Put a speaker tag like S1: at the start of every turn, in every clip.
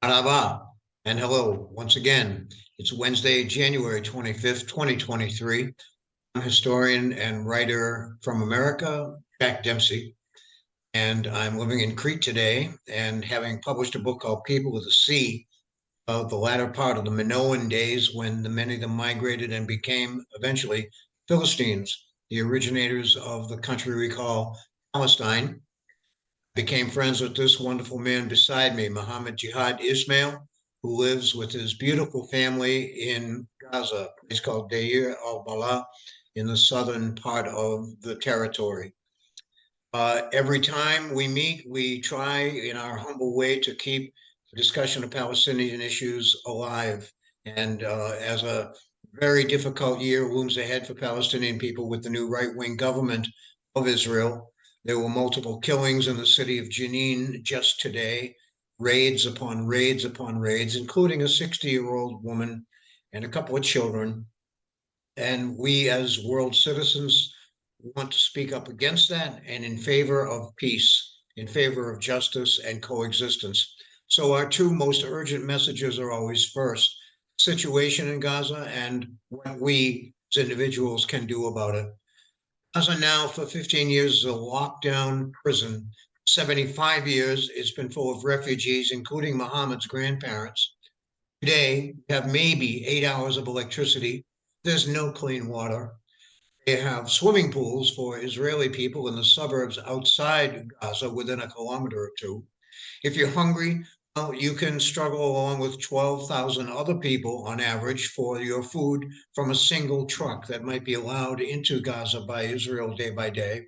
S1: Marhaba and hello once again. It's Wednesday, January 25th, 2023. I'm historian and writer from America, Jack Dempsey, and I'm living in Crete today and having published a book called People with a C of the latter part of the Minoan days when many of them migrated and became eventually Philistines, the originators of the country we call Palestine. Became friends with this wonderful man beside me, Muhammad Jihad Ismael, who lives with his beautiful family in Gaza. It's called Deir al-Balah in the southern part of the territory. Every time we meet, we try in our humble way to keep the discussion of Palestinian issues alive. And as a very difficult year looms ahead for Palestinian people with the new right-wing government of Israel, there were multiple killings in the city of Jenin just today, raids upon raids upon raids, including a 60-year-old woman and a couple of children. And we as world citizens want to speak up against that and in favor of peace, in favor of justice and coexistence. So our two most urgent messages are always first, situation in Gaza and what we as individuals can do about it. Gaza now for 15 years is a lockdown prison. 75 years, it's been full of refugees, including Muhammad's grandparents. Today, we have maybe 8 hours of electricity. There's no clean water. They have swimming pools for Israeli people in the suburbs outside Gaza within a kilometer or two. If you're hungry, well, you can struggle along with 12,000 other people on average for your food from a single truck that might be allowed into Gaza by Israel day by day.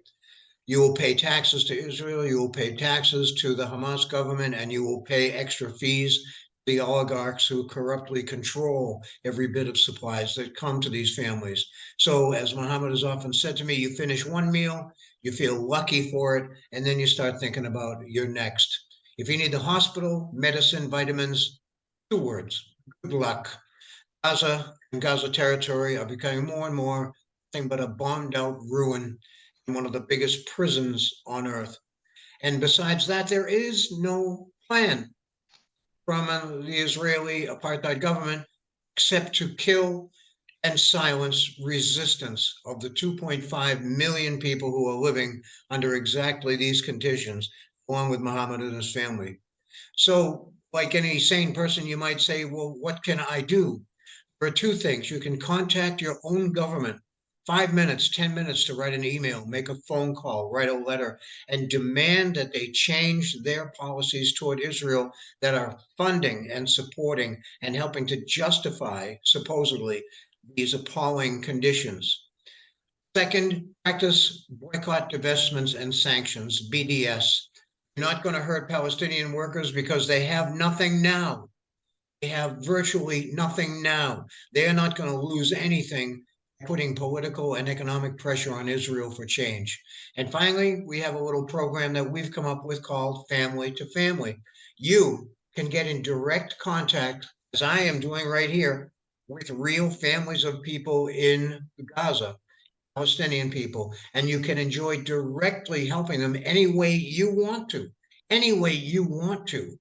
S1: You will pay taxes to Israel, you will pay taxes to the Hamas government, and you will pay extra fees to the oligarchs who corruptly control every bit of supplies that come to these families. So, as Muhammad has often said to me, you finish one meal, you feel lucky for it, and then you start thinking about your next. If you need the hospital, medicine, vitamins, two words, good luck. Gaza and Gaza territory are becoming more and more nothing but a bombed out ruin and one of the biggest prisons on earth. And besides that, there is no plan from the Israeli apartheid government except to kill and silence resistance of the 2.5 million people who are living under exactly these conditions, along with Muhammad and his family. So, like any sane person, you might say, well, what can I do? There are two things. You can contact your own government, 5 minutes, 10 minutes to write an email, make a phone call, write a letter, and demand that they change their policies toward Israel that are funding and supporting and helping to justify, supposedly, these appalling conditions. Second, practice boycott, divestments, and sanctions, BDS. You're not going to hurt Palestinian workers because they have nothing now. They have virtually nothing now. They are not going to lose anything putting political and economic pressure on Israel for change. And finally, we have a little program that we've come up with called Family to Family. You can get in direct contact, as I am doing right here, with real families of people in Gaza, Palestinian people, and you can enjoy directly helping them any way you want to, any way you want to.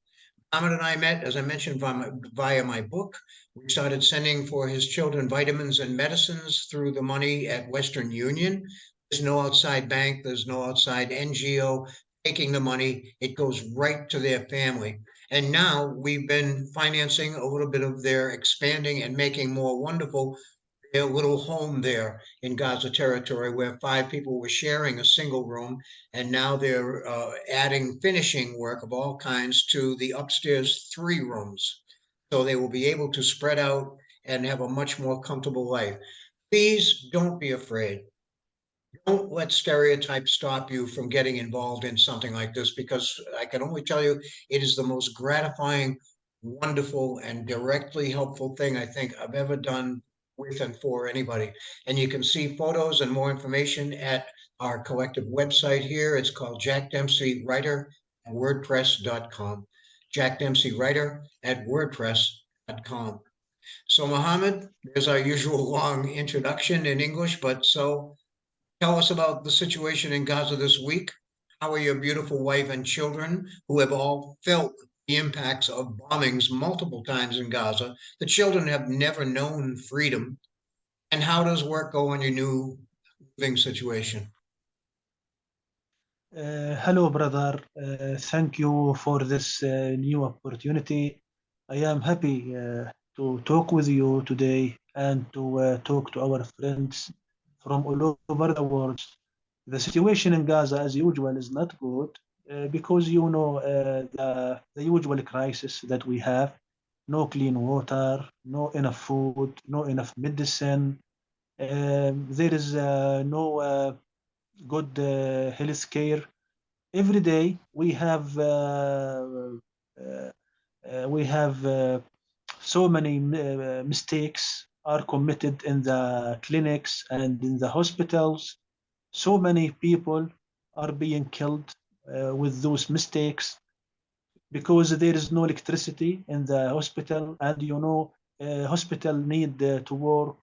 S1: Ahmed and I met, as I mentioned, via my book. We started sending for his children vitamins and medicines through the money at Western Union. There's no outside bank, there's no outside NGO taking the money. It goes right to their family. And now we've been financing a little bit of their expanding and making more wonderful their little home there in Gaza territory where 5 people were sharing a single room. And now they're adding finishing work of all kinds to the upstairs 3 rooms. So they will be able to spread out and have a much more comfortable life. Please don't be afraid. Don't let stereotypes stop you from getting involved in something like this, because I can only tell you it is the most gratifying, wonderful, and directly helpful thing I think I've ever done with and for anybody. And you can see photos and more information at our collective website here. It's called Jack Dempsey Writer at WordPress.com. Jack Dempsey Writer at WordPress.com. So, Muhammad, there's our usual long introduction in English, but so tell us about the situation in Gaza this week. How are your beautiful wife and children who have all felt the impacts of bombings multiple times in Gaza. The children have never known freedom. And how does work go on your new living situation?
S2: Hello, brother. Thank you for this new opportunity. I am happy to talk with you today and to talk to our friends from all over the world. The situation in Gaza, as usual, is not good because you know the usual crisis that we have: no clean water, no enough food, no enough medicine. There is no good health care. Every day we have so many mistakes are committed in the clinics and in the hospitals. So many people are being killed with those mistakes because there is no electricity in the hospital, and you know, hospital need to work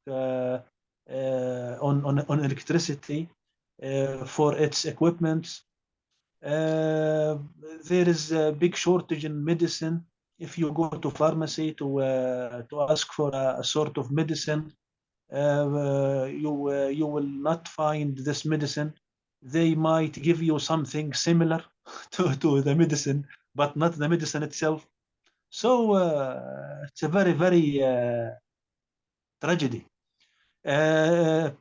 S2: on electricity for its equipment. uh, there is a big shortage in medicine. If you go to pharmacy to ask for a sort of medicine, you will not find this medicine. They might give you something similar to the medicine, but not the medicine itself. So it's a very tragedy.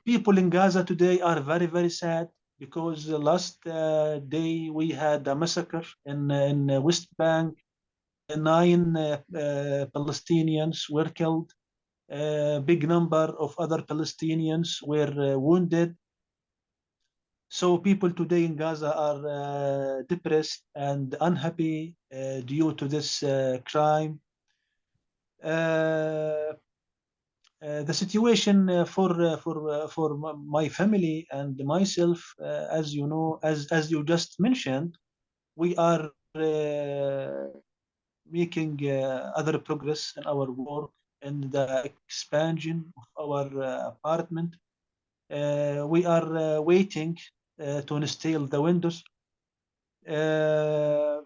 S2: People in Gaza today are very sad because last day we had a massacre in West Bank. Nine Palestinians were killed. A big number of other Palestinians were wounded. So people today in Gaza are depressed and unhappy due to this crime. Uh, the situation for my family and myself, as you know, as you just mentioned, we are making other progress in our work in the expansion of our apartment. We are waiting to install the windows. Uh,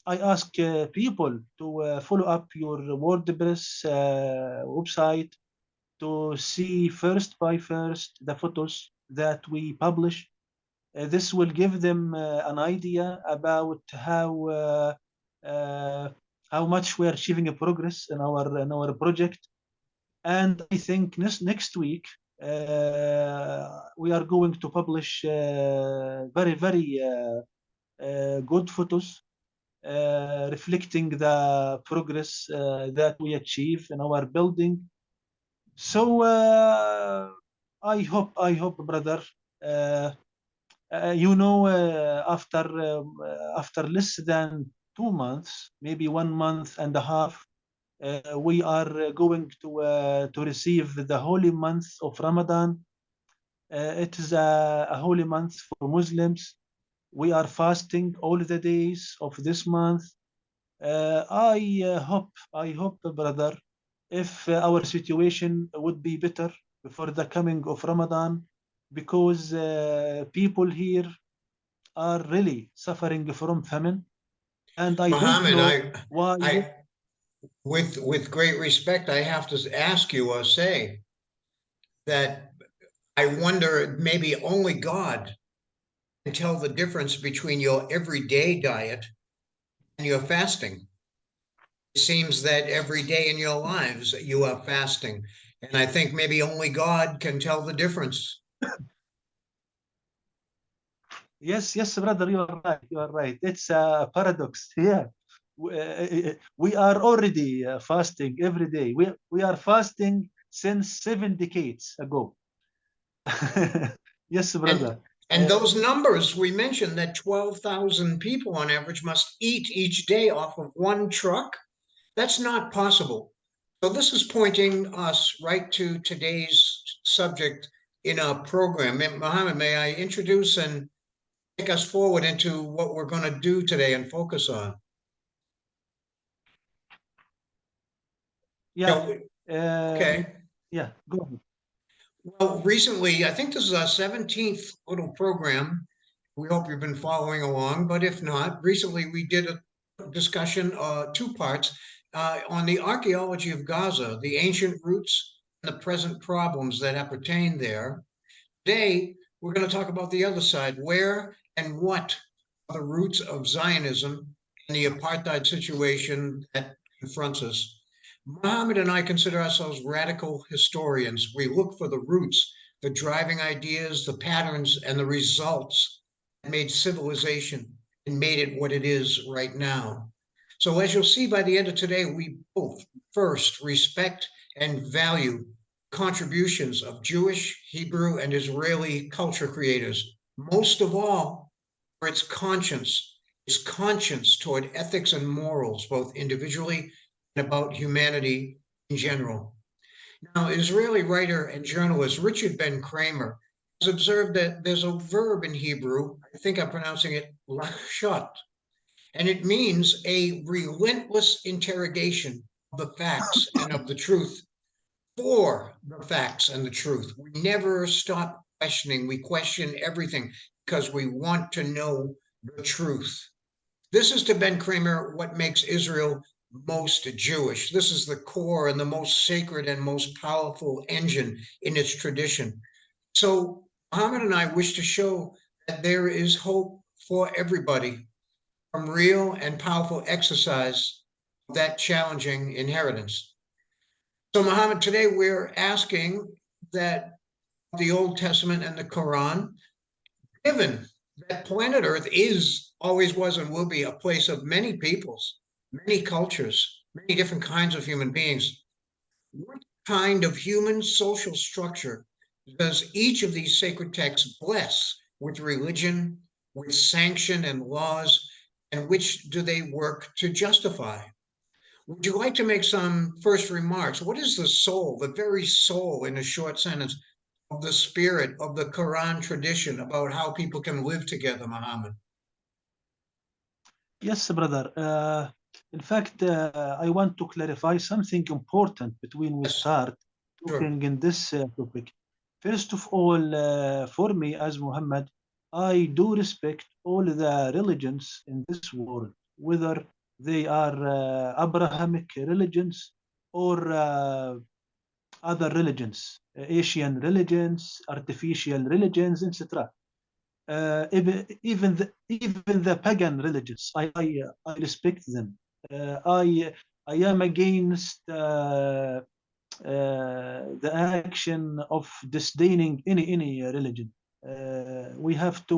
S2: I ask people to follow up your WordPress website to see first by first the photos that we publish. This will give them an idea about uh, how much we are achieving a progress in our project. And I think next week we are going to publish very good photos reflecting the progress that we achieve in our building. So I hope, brother, uh, you know, after less than 2 months, maybe 1 month and a half, we are going to receive the holy month of Ramadan. It is a holy month for Muslims. We are fasting all the days of this month. I hope, brother, if our situation would be better before the coming of Ramadan, because people here are really suffering from famine, and I don't
S1: Muhammad,
S2: know why.
S1: with great respect, I have to ask you or say that I wonder maybe only God can tell the difference between your everyday diet and your fasting. It seems that every day in your lives you are fasting. And I think maybe only God can tell the difference.
S2: Yes, brother, you are right. You are right. It's a paradox. Yeah, we are already fasting every day. We are fasting since 7 decades ago. Yes,
S1: And
S2: brother.
S1: and those numbers we mentioned that 12,000 people on average must eat each day off of one truck. That's not possible. So this is pointing us right to today's subject in our program. Mohammed, may I introduce and take us forward into what we're going to do today and focus on?
S2: Yeah,
S1: Yeah,
S2: uh,
S1: okay.
S2: yeah. Go ahead.
S1: Well, recently, I think this is our 17th little program. We hope you've been following along, but if not, recently we did discussion, two parts, on the archaeology of Gaza, the ancient roots and the present problems that appertain there. Today, we're going to talk about the other side, where and what are the roots of Zionism and the apartheid situation that confronts us. Muhammad and I consider ourselves radical historians. We look for the roots, the driving ideas, the patterns, and the results that made civilization and made it what it is right now. So, as you'll see by the end of today, we both first respect and value contributions of Jewish, Hebrew, and Israeli culture creators. Most of all, for its conscience toward ethics and morals, both individually and about humanity in general. Now, Israeli writer and journalist Richard Ben Kramer has observed that there's a verb in Hebrew, I think I'm pronouncing it lashot, and it means a relentless interrogation of the facts and of the truth for the facts and the truth. We never stop questioning. We question everything because we want to know the truth. This is, to Ben Kramer, what makes Israel most Jewish. This is the core and the most sacred and most powerful engine in its tradition. So Muhammad and I wish to show that there is hope for everybody from real and powerful exercise of that challenging inheritance. So, Muhammad, today we're asking that the Old Testament and the Quran, given that planet Earth is, always was, and will be a place of many peoples, many cultures, many different kinds of human beings, what kind of human social structure does each of these sacred texts bless with religion, with sanction and laws, and which do they work to justify? Would you like to make some first remarks? What is the soul, the very soul, in a short sentence, of the spirit of the Quran tradition about how people can live together, Muhammad?
S2: Yes, brother. In fact, I want to clarify something important between we
S1: Yes,
S2: start
S1: sure.
S2: talking in this topic. First of all, for me as Muhammad, I do respect all the religions in this world, whether they are Abrahamic religions or other religions, Asian religions, artificial religions, etc. Even the pagan religions, I respect them. I am against the action of disdaining any religion. We have to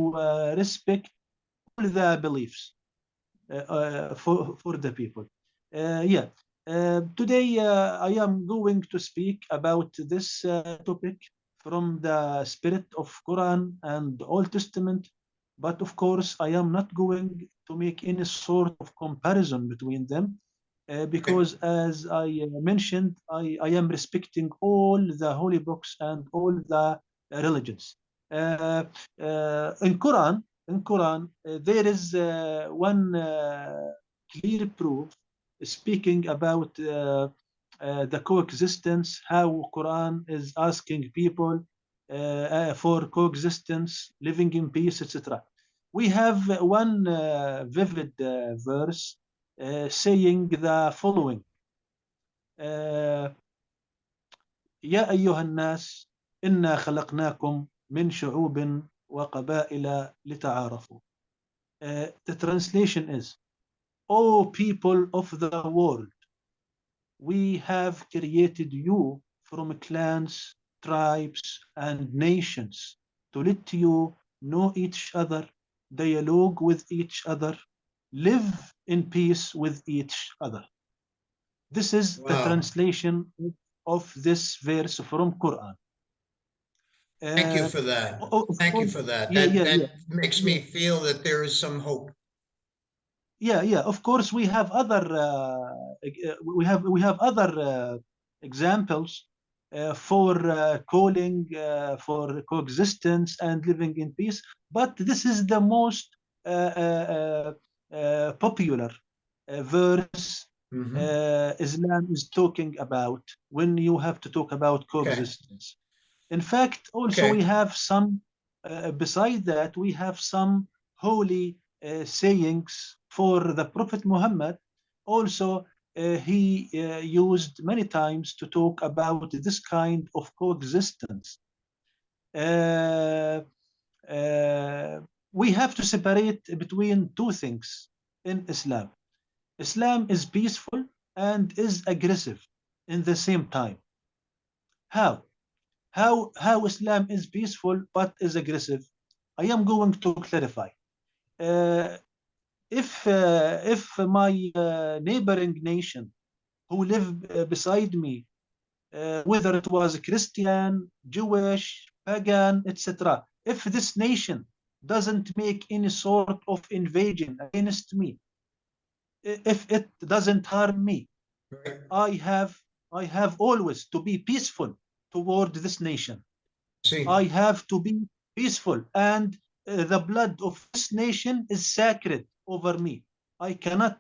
S2: respect all the beliefs for the people. Yeah. Today I am going to speak about this topic from the spirit of Quran and Old Testament, but of course I am not going to make any sort of comparison between them because as I mentioned, I am respecting all the holy books and all the religions. In Quran, there is one clear proof speaking about the coexistence, how Quran is asking people for coexistence, living in peace, etc. We have one vivid verse saying the following: يا أيها الناس إنا خلقناكم من شعوب وقبائل لتعارفوا. The translation is, O people of the world, we have created you from clans, tribes, and nations to let you know each other, dialogue with each other, live in peace with each other. This is the
S1: Wow.
S2: translation of this verse from Quran.
S1: Thank you
S2: Uh,
S1: for that.
S2: of
S1: Thank you
S2: course,
S1: for that.
S2: yeah,
S1: That
S2: yeah,
S1: that
S2: yeah,
S1: makes
S2: yeah,
S1: me feel that there is some hope.
S2: yeah. Of course, we have other examples for calling for coexistence and living in peace. But this is the most popular verse
S1: Hmm.
S2: Islam is talking about when you have to talk about
S1: Okay.
S2: coexistence. In fact, also we
S1: Okay.
S2: have some, beside that, we have some holy sayings for the Prophet Muhammad, also he used many times to talk about this kind of coexistence. Uh, we have to separate between two things in Islam. Islam is peaceful and is aggressive in the same time. How? How Islam is peaceful but is aggressive? I am going to clarify. Uh, if my neighboring nation who live beside me, whether it was Christian, Jewish, pagan, etc., if this nation doesn't make any sort of invasion against me, if it doesn't harm me,
S1: Right.
S2: I have always to be peaceful toward this nation.
S1: See,
S2: I have to be peaceful, and the blood of this nation is sacred over me. I cannot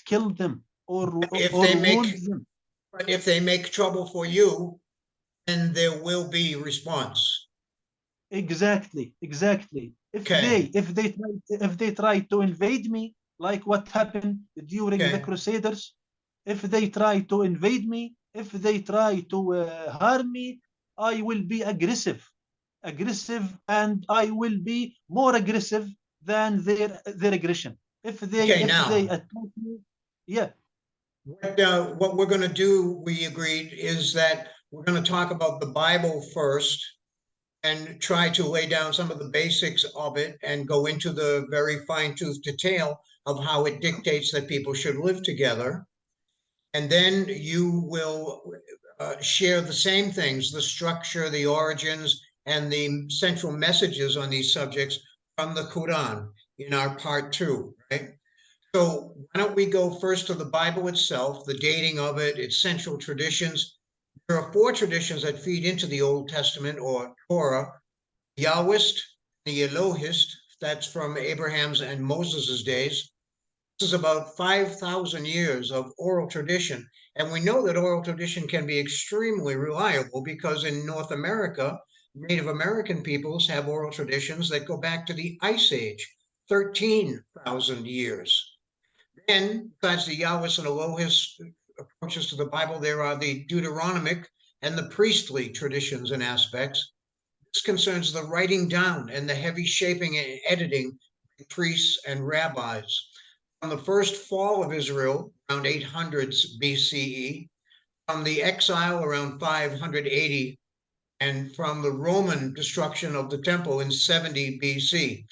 S2: kill them
S1: if
S2: or
S1: they
S2: wound
S1: make,
S2: them.
S1: but if they make trouble for you, then there will be response.
S2: Exactly, exactly.
S1: Okay,
S2: If they try to invade me, like what happened during the
S1: okay,
S2: Crusaders, if they try to invade me, if they try to harm me, I will be aggressive, and I will be more aggressive than their aggression.
S1: okay.
S2: If they
S1: Now,
S2: attack me, yeah,
S1: what we're going to do, we agreed, is that we're going to talk about the Bible first and try to lay down some of the basics of it and go into the very fine-tooth detail of how it dictates that people should live together. And then you will share the same things, the structure, the origins, and the central messages on these subjects from the Quran in our part two, right? So why don't we go first to the Bible itself, the dating of it, its central traditions. There are four traditions that feed into the Old Testament or Torah: Yahwist, the Elohist, that's from Abraham's and Moses's days. This is about 5,000 years of oral tradition. And we know that oral tradition can be extremely reliable because in North America, Native American peoples have oral traditions that go back to the Ice Age, 13,000 years. Then, besides the Yahwist and Elohist approaches to the Bible, there are the Deuteronomic and the priestly traditions and aspects. This concerns the writing down and the heavy shaping and editing by priests and rabbis. From the first fall of Israel, around 800s BCE, from the exile around 580, and from the Roman destruction of the temple in 70 BC.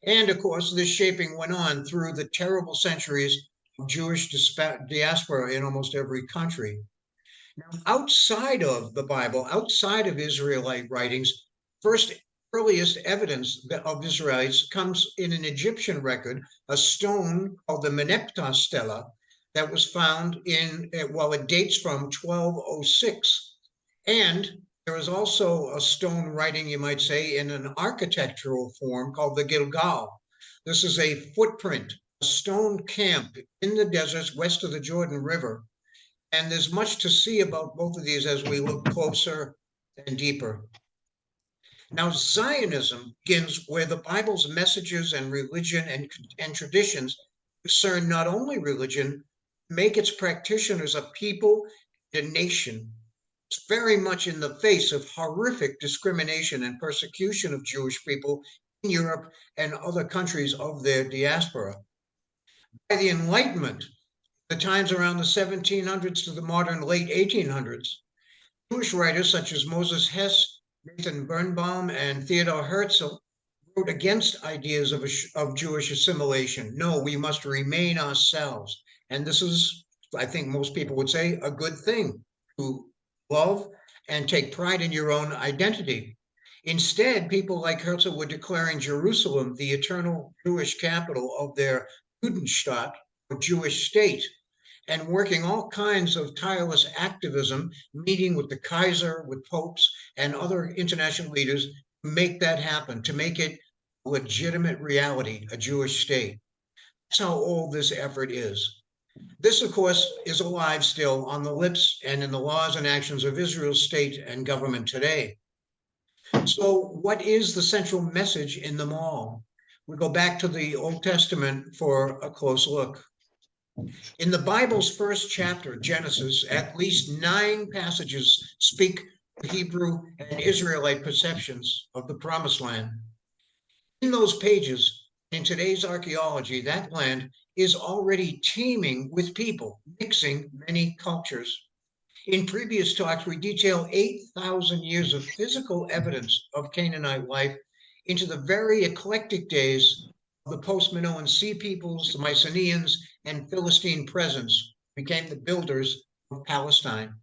S1: And of course, this shaping went on through the terrible centuries of Jewish diaspora in almost every country. Now, outside of the Bible, outside of Israelite writings, first earliest evidence of Israelites comes in an Egyptian record, a stone called the Meneptah stela that was found in, well, it dates from 1206. And there is also a stone writing, you might say, in an architectural form called the Gilgal. This is a footprint, a stone camp in the deserts west of the Jordan River. And there's much to see about both of these as we look closer and deeper. Now, Zionism begins where the Bible's messages and religion and traditions concern not only religion, make its practitioners a people and a nation. It's very much in the face of horrific discrimination and persecution of Jewish people in Europe and other countries of their diaspora. By the Enlightenment, the times around the 1700s to the modern late 1800s, Jewish writers such as Moses Hess, Nathan Birnbaum, and Theodor Herzl wrote against ideas of Jewish assimilation. No, we must remain ourselves. And this is, I think most people would say, a good thing to love and take pride in your own identity. Instead, people like Herzl were declaring Jerusalem the eternal Jewish capital of their Judenstaat, or Jewish state, and working all kinds of tireless activism, meeting with the Kaiser, with popes, and other international leaders to make that happen, to make it a legitimate reality, a Jewish state. That's how old this effort is. This, of course, is alive still on the lips and in the laws and actions of Israel's state and government today. So, what is the central message in them all? we go back to the Old Testament for a close look. In the Bible's first chapter, Genesis, at least 9 passages speak of Hebrew and Israelite perceptions of the Promised Land. In those pages, in today's archaeology, that land is already teeming with people, mixing many cultures. In previous talks, we detail 8,000 years of physical evidence of Canaanite life into the very eclectic days of the post-Minoan Sea peoples, the Mycenaeans, and Philistine presence became the builders of Palestine.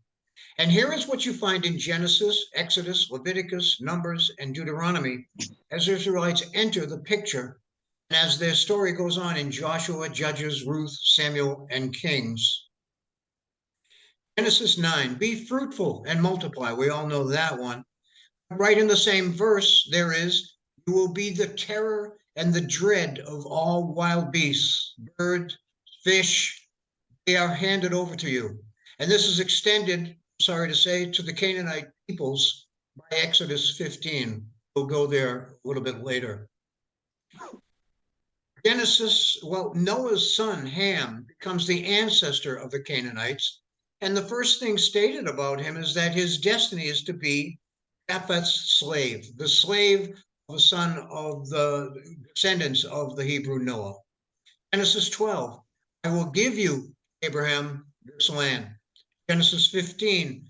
S1: And here is what you find in Genesis, Exodus, Leviticus, Numbers, and Deuteronomy as Israelites enter the picture and as their story goes on in Joshua, Judges, Ruth, Samuel, and Kings. Genesis 9, be fruitful and multiply. We all know that one. Right in the same verse, there is, you will be the terror and the dread of all wild beasts, birds, fish, they are handed over to you. And this is extended, sorry to say, to the Canaanite peoples by Exodus 15. We'll go there a little bit later. Genesis, well, Noah's son, Ham, becomes the ancestor of the Canaanites. And the first thing stated about him is that his destiny is to be Japheth's slave, the slave of the son of the descendants of the Hebrew Noah. Genesis 12, I will give you, Abraham, this land. Genesis 15,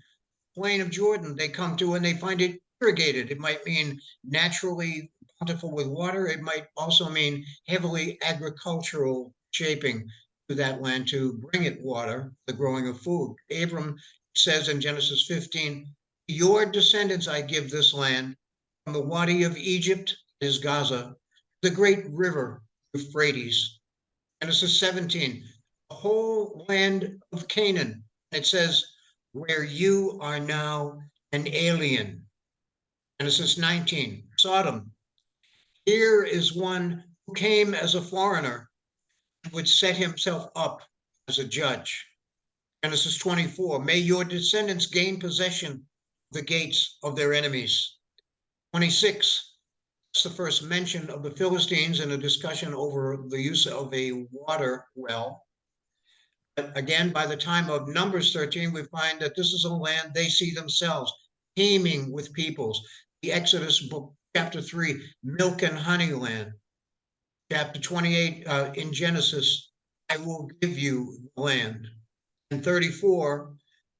S1: plain of Jordan, they come to and they find it irrigated. It might mean naturally bountiful with water. It might also mean heavily agricultural shaping to that land to bring it water, the growing of food. Abram says in Genesis 15, your descendants I give this land, from the Wadi of Egypt, is Gaza, the great river Euphrates. Genesis 17, the whole land of Canaan. It says, where you are now an alien. Genesis 19, Sodom. Here is one who came as a foreigner and would set himself up as a judge. Genesis 24, may your descendants gain possession of the gates of their enemies. 26, that's the first mention of the Philistines in a discussion over the use of a water well. But again, by the time of Numbers 13, we find that this is a land they see themselves teeming with peoples. The Exodus book, chapter 3, milk and honey land. Chapter 28 in Genesis, I will give you the land. In 34,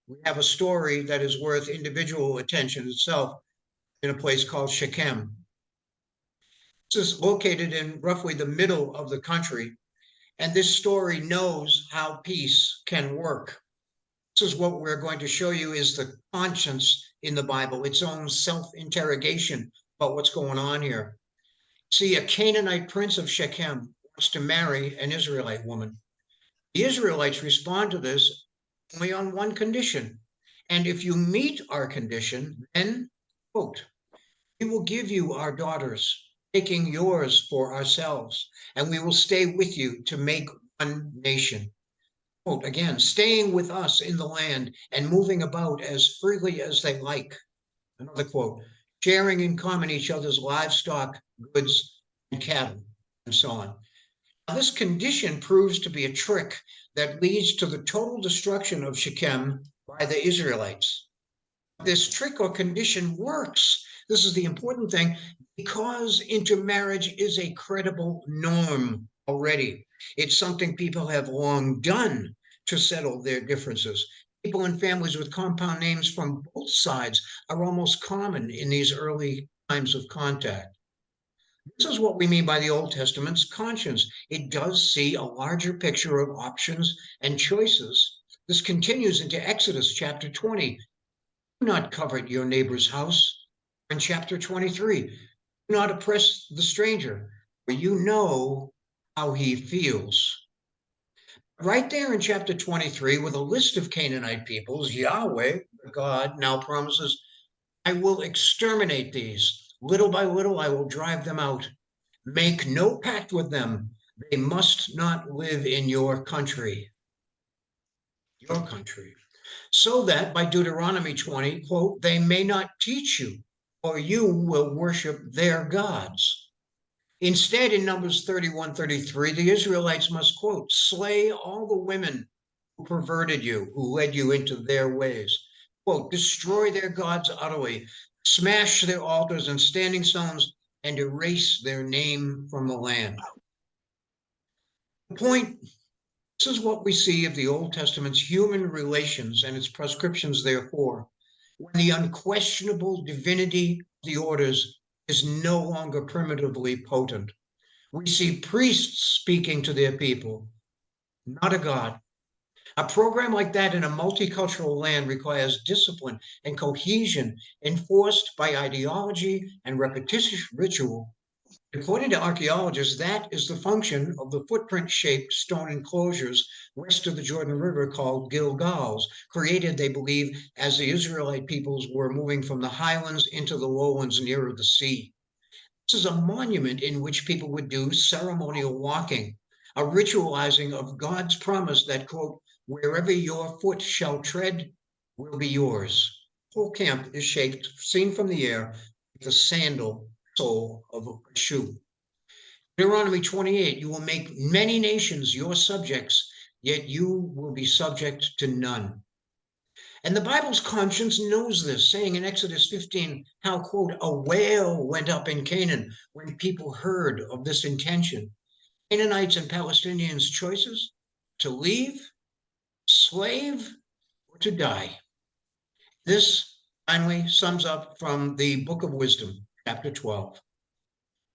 S1: we have a story that is worth individual attention itself in a place called Shechem. This is located in roughly the middle of the country. And this story knows how peace can work. This is what we're going to show you is the conscience in the Bible, its own self-interrogation about what's going on here. See, a Canaanite prince of Shechem wants to marry an Israelite woman. The Israelites respond to this only on one condition. And if you meet our condition, then, quote, we will give you our daughters, taking yours for ourselves, and we will stay with you to make one nation. Quote, again, staying with us in the land and moving about as freely as they like. Another quote, sharing in common each other's livestock, goods, and cattle, and so on. Now, this condition proves to be a trick that leads to the total destruction of Shechem by the Israelites. This trick or condition works. This is the important thing, because intermarriage is a credible norm already. It's something people have long done to settle their differences. People and families with compound names from both sides are almost common in these early times of contact. This is what we mean by the Old Testament's conscience. It does see a larger picture of options and choices. This continues into Exodus chapter 20. Do not covet your neighbor's house. In chapter 23, do not oppress the stranger, for you know how he feels. Right there in chapter 23, with a list of Canaanite peoples, Yahweh, God, now promises, I will exterminate these. Little by little, I will drive them out. Make no pact with them. They must not live in your country. Your country. So that by Deuteronomy 20, quote, they may not teach you, or you will worship their gods. Instead, in Numbers 31:33, the Israelites must, quote, slay all the women who perverted you, who led you into their ways, quote, destroy their gods utterly, smash their altars and standing stones, and erase their name from the land. The point, this is what we see of the Old Testament's human relations and its prescriptions, therefore, when the unquestionable divinity of the orders is no longer primitively potent. We see priests speaking to their people, not a God. A program like that in a multicultural land requires discipline and cohesion enforced by ideology and repetitious ritual. According to archaeologists, that is the function of the footprint-shaped stone enclosures west of the Jordan River called Gilgals, created, they believe, as the Israelite peoples were moving from the highlands into the lowlands nearer the sea. This is a monument in which people would do ceremonial walking, a ritualizing of God's promise that, quote, wherever your foot shall tread will be yours. The whole camp is shaped, seen from the air, like the sandal sole of a shoe. Deuteronomy 28, you will make many nations your subjects, yet you will be subject to none. And the Bible's conscience knows this, saying in Exodus 15 how, quote, a wail went up in Canaan when people heard of this intention. Canaanites and Palestinians' choices to leave, slave, or to die. This finally sums up from the Book of Wisdom, chapter 12.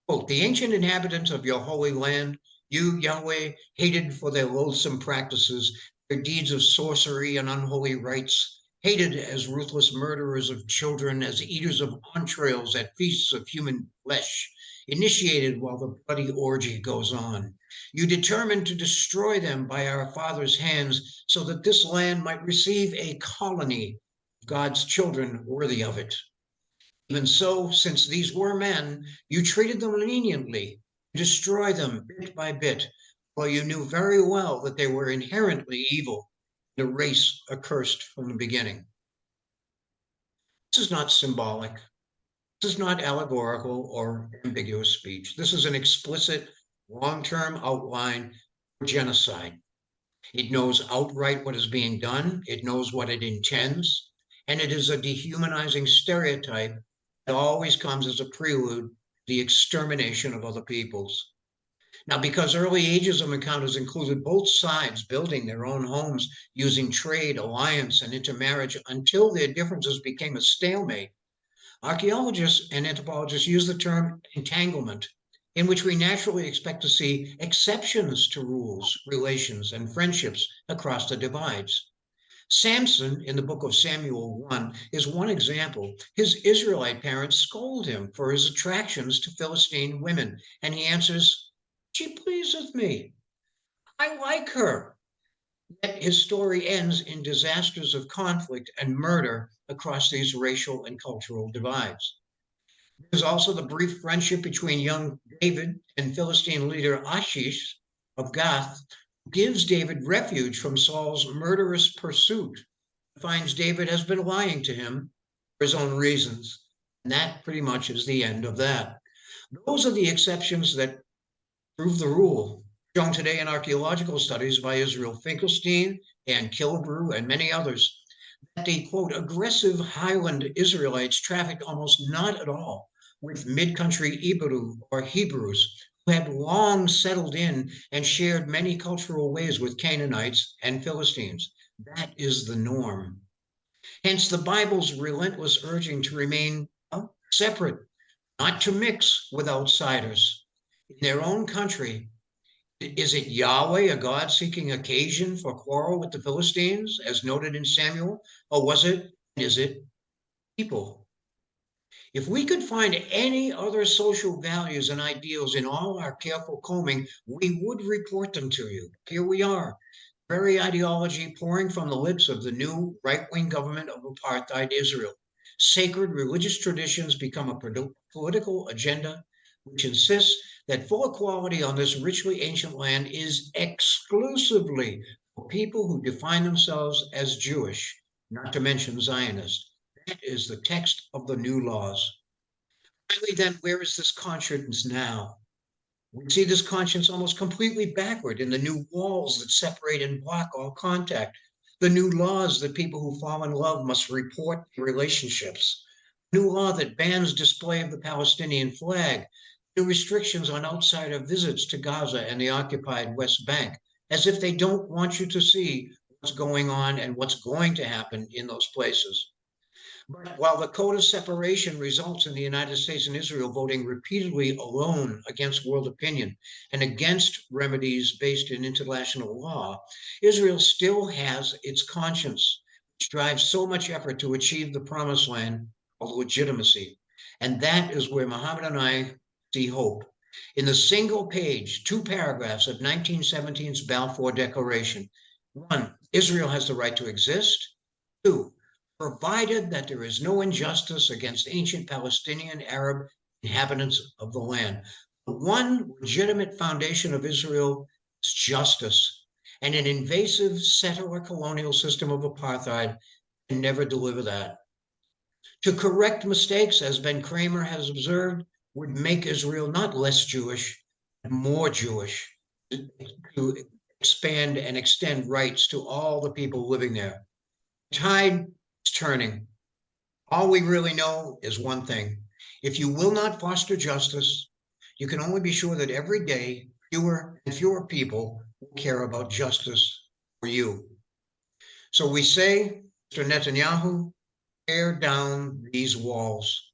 S1: Quote, the ancient inhabitants of your holy land, you, Yahweh, hated for their loathsome practices, their deeds of sorcery and unholy rites, hated as ruthless murderers of children, as eaters of entrails at feasts of human flesh, initiated while the bloody orgy goes on. You determined to destroy them by our fathers' hands so that this land might receive a colony of God's children worthy of it. Even so, since these were men, you treated them leniently, destroyed them bit by bit, while you knew very well that they were inherently evil, the race accursed from the beginning. This is not symbolic. This is not allegorical or ambiguous speech. This is an explicit, long-term outline for genocide. It knows outright what is being done. It knows what it intends. And it is a dehumanizing stereotype that always comes as a prelude to the extermination of other peoples. Now, because early ageism encounters included both sides building their own homes using trade, alliance, and intermarriage until their differences became a stalemate, archaeologists and anthropologists use the term entanglement, in which we naturally expect to see exceptions to rules, relations, and friendships across the divides. Samson, in the book of Samuel 1, is one example. His Israelite parents scold him for his attractions to Philistine women, and he answers, she pleaseth me. I like her. Yet his story ends in disasters of conflict and murder across these racial and cultural divides. There's also the brief friendship between young David and Philistine leader Achish of Gath, who gives David refuge from Saul's murderous pursuit, finds David has been lying to him for his own reasons. And that pretty much is the end of that. Those are the exceptions that prove the rule, shown today in archaeological studies by Israel Finkelstein and Killebrew and many others, that the, quote, aggressive highland Israelites trafficked almost not at all with mid-country Hebrew or Hebrews, who had long settled in and shared many cultural ways with Canaanites and Philistines. That is the norm. Hence the Bible's relentless urging to remain separate, not to mix with outsiders. In their own country, is it Yahweh, a God seeking occasion for quarrel with the Philistines, as noted in Samuel? Or was it, is it people? If we could find any other social values and ideals in all our careful combing, we would report them to you. Here we are, very ideology pouring from the lips of the new right-wing government of apartheid Israel. Sacred religious traditions become a political agenda which insists that full equality on this richly ancient land is exclusively for people who define themselves as Jewish, not to mention Zionist. That is the text of the new laws. Finally, then, where is this conscience now? We see this conscience almost completely backward in the new walls that separate and block all contact, the new laws that people who fall in love must report relationships, new law that bans display of the Palestinian flag, new restrictions on outsider visits to Gaza and the occupied West Bank, as if they don't want you to see what's going on and what's going to happen in those places. But while the code of separation results in the United States and Israel voting repeatedly alone against world opinion and against remedies based in international law, Israel still has its conscience, which drives so much effort to achieve the promised land of legitimacy. And that is where Muhammad and I see hope. In the single page, 2 paragraphs of 1917's Balfour Declaration, 1, Israel has the right to exist. 2, provided that there is no injustice against ancient Palestinian Arab inhabitants of the land. The one legitimate foundation of Israel is justice, and an invasive settler colonial system of apartheid can never deliver that. To correct mistakes, as Ben Kramer has observed, would make Israel not less Jewish, but more Jewish, to expand and extend rights to all the people living there. The tide is turning. All we really know is one thing. If you will not foster justice, you can only be sure that every day fewer and fewer people will care about justice for you. So we say, Mr. Netanyahu, tear down these walls.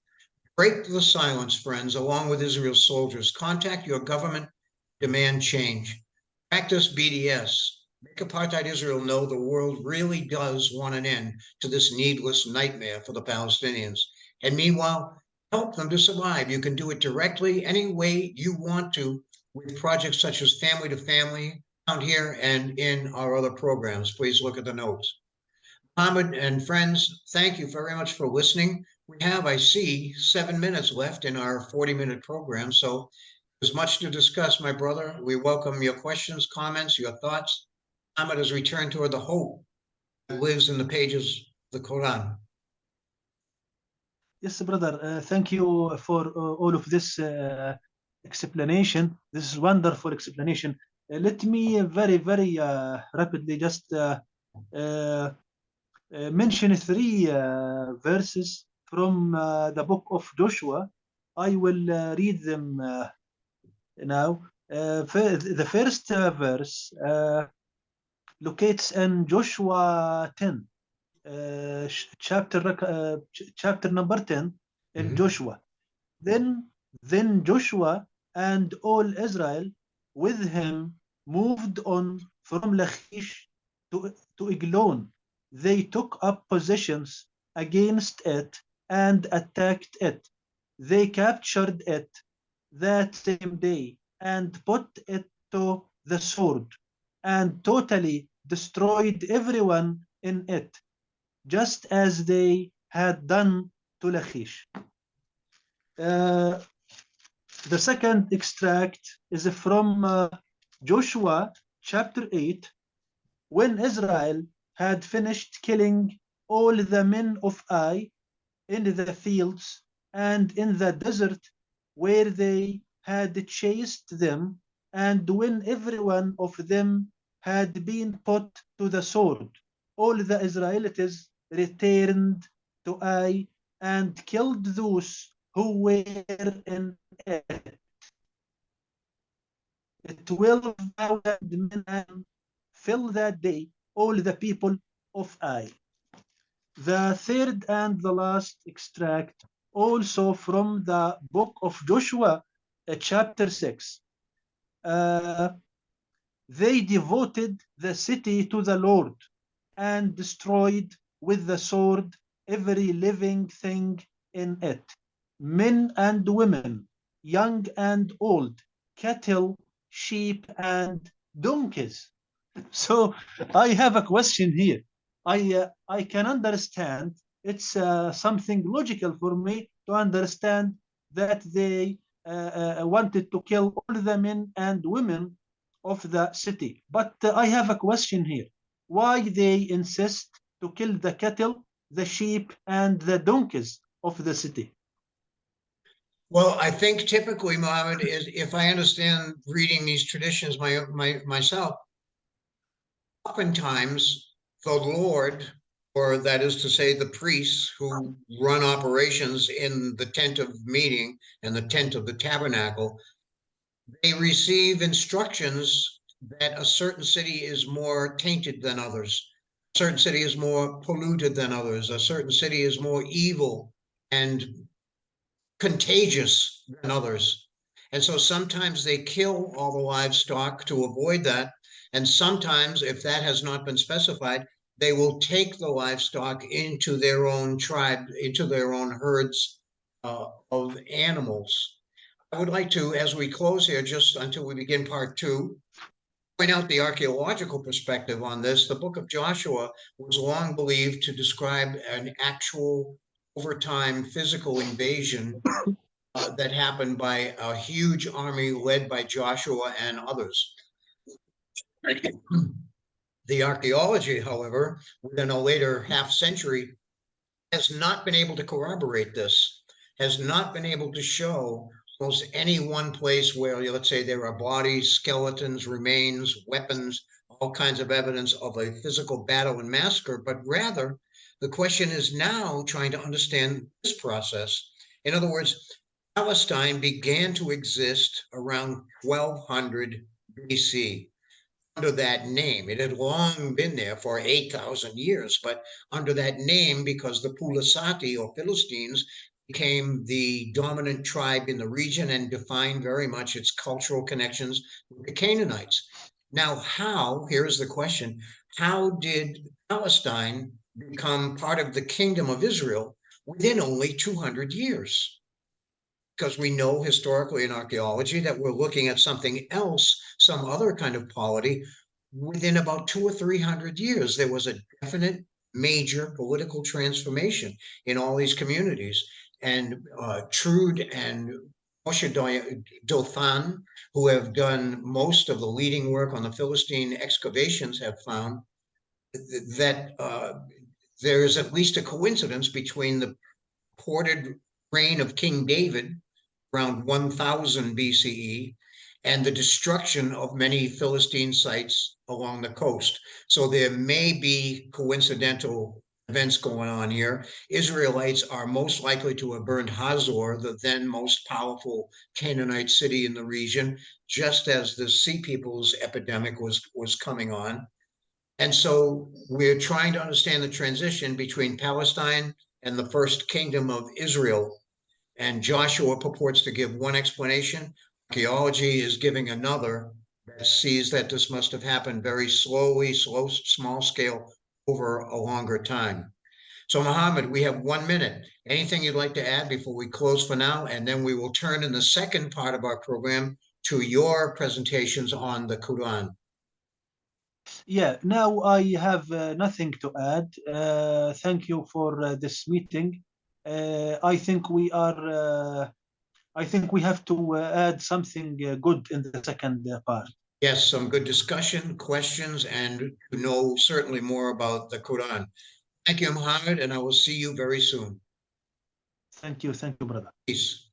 S1: Break the silence, friends, along with Israel's soldiers. Contact your government, demand change. Practice BDS. Make apartheid Israel know the world really does want an end to this needless nightmare for the Palestinians. And meanwhile, help them to survive. You can do it directly any way you want to with projects such as Family to Family out here and in our other programs. Please look at the notes. Muhammad and friends, thank you very much for listening. We have, I see, 7 minutes left in our 40-minute program. So there's much to discuss, my brother. We welcome your questions, comments, your thoughts. Muhammad has returned toward the hope that lives in the pages of the Quran.
S2: Yes, brother. Thank you for all of this explanation. This is wonderful explanation. Let me very rapidly just mention 3 verses from the book of Joshua. I will read them now. The first verse locates in Joshua 10, chapter number 10 in Joshua. Then Joshua and all Israel with him moved on from Lachish to Eglon. They took up positions against it and attacked it. They captured it that same day and put it to the sword and totally destroyed everyone in it, just as they had done to Lachish. The second extract is from Joshua chapter 8, when Israel had finished killing all the men of Ai in the fields and in the desert where they had chased them, and when every one of them had been put to the sword, all the Israelites returned to Ai and killed those who were in it. 12,000 men and fill that day all the people of Ai. The third and the last extract, also from the book of Joshua, chapter 6. They devoted the city to the Lord and destroyed with the sword every living thing in it, men and women, young and old, cattle, sheep, and donkeys. So I have a question here. I can understand it's something logical for me to understand that they wanted to kill all the men and women of the city. But I have a question here. Why they insist to kill the cattle, the sheep, and the donkeys of the city?
S1: Well, I think typically, Mohammed, is if I understand reading these traditions myself, oftentimes the Lord, or that is to say, the priests who run operations in the tent of meeting and the tent of the tabernacle, they receive instructions that a certain city is more tainted than others, a certain city is more polluted than others, a certain city is more evil and contagious than others. And so sometimes they kill all the livestock to avoid that. And sometimes, if that has not been specified, they will take the livestock into their own tribe, into their own herds of animals. I would like to, as we close here, just until we begin part two, point out the archaeological perspective on this. The book of Joshua was long believed to describe an actual, over time, physical invasion that happened by a huge army led by Joshua and others. The archaeology, however, within a later half century, has not been able to corroborate this, has not been able to show almost any one place where, let's say, there are bodies, skeletons, remains, weapons, all kinds of evidence of a physical battle and massacre, but rather the question is now trying to understand this process. In other words, Palestine began to exist around 1200 BC under that name. It had long been there for 8,000 years, but under that name because the Pulasati or Philistines became the dominant tribe in the region and defined very much its cultural connections with the Canaanites. Now, here's the question, how did Palestine become part of the kingdom of Israel within only 200 years? Because we know historically in archaeology that we're looking at something else, some other kind of polity. Within about 200 or 300 years, there was a definite major political transformation in all these communities. And Trude and Moshe Dothan, who have done most of the leading work on the Philistine excavations, have found that there is at least a coincidence between the reported reign of King David around 1000 BCE and the destruction of many Philistine sites along the coast. So there may be coincidental events going on here. Israelites are most likely to have burned Hazor, the then most powerful Canaanite city in the region, just as the Sea Peoples epidemic was coming on. And so we're trying to understand the transition between Palestine and the first kingdom of Israel. And Joshua purports to give one explanation. Archaeology is giving another that sees that this must have happened very slowly, small scale over a longer time. So Muhammad, we have 1 minute. Anything you'd like to add before we close for now? And then we will turn in the second part of our program to your presentations on the Quran.
S2: Yeah, now I have nothing to add. Thank you for this meeting. I think I think we have to add something good in the second part.
S1: Yes, some good discussion, questions, and to know certainly more about the Quran. Thank you, Muhammad, and I will see you very soon.
S2: Thank you, brother.
S1: Peace.